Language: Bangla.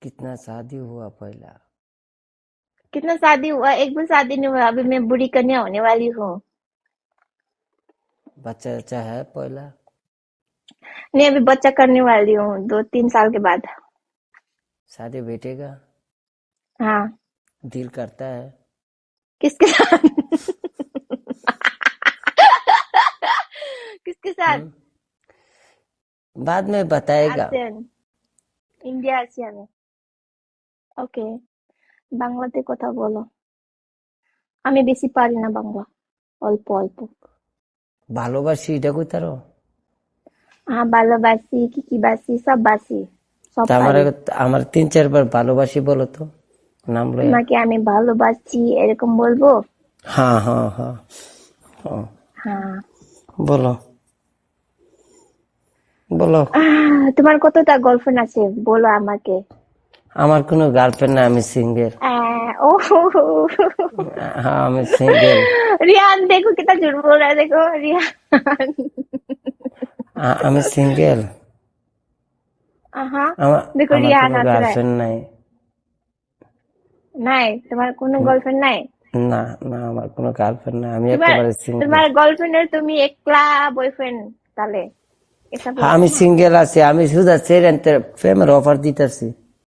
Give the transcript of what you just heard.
कितना शादी हुआ पहला? कितना शादी हुआ? एक भी शादी नहीं हुआ। अभी मैं बुरी कन्या होने वाली हूँ। बच्चा बच्चा है पहला? नहीं, अभी बच्चा करने वाली हूँ 2-3 साल के बाद। शादी बेटेगा? हाँ। दिल करता है? किसके साथ? किसके साथ? बाद में बताएगा। আসেন ইন্ডিয়া আছি আমি। ওকে, বাংলাতে কথা বলো। আমি বেশি পারি না বাংলা, অল্প অল্প। ভালোবাসি এটা কইতারো? ভালোবাসি, কি বাসি, সব বাসি, সব তা আমার পারি। আমার 3-4 বার ভালোবাসি বলো তো, নাম লইয়া। তোমাকে আমি ভালোবাসি এরকম বলবো? হ্যাঁ হ্যাঁ হ্যাঁ হ্যাঁ, হ্যাঁ। বলো বলো। তোমার কতটা গার্লফ্রেন্ড আছে বলো আমাকে। আমার কোনো গার্লফ্রেন্ড না, আমি সিঙ্গেল। ओ हाँ আমি সিঙ্গেল। रियान देखो कितना झूठ बोल रहा है, देखो रियान। আমি সিঙ্গেল। हाँ, আমার देखो আমার रियान কোনো हंस रहा है। গার্লফ্রেন্ড নাই। নাই, তোমার কোনো গার্লফ্রেন্ড নাই? না না, আমার কোনো গার্লফ্রেন্ড নাই, আমি তোমার একেবারে সিঙ্গেল। তোমার গার্লফ্রেন্ডের তুমি একলা বয়ফ্রেন্ড তাহলে এসব হ্যাঁ লাগে আমি না। সিঙ্গেল আছি, আমি শুধু প্রেমের অফার দিতেছি।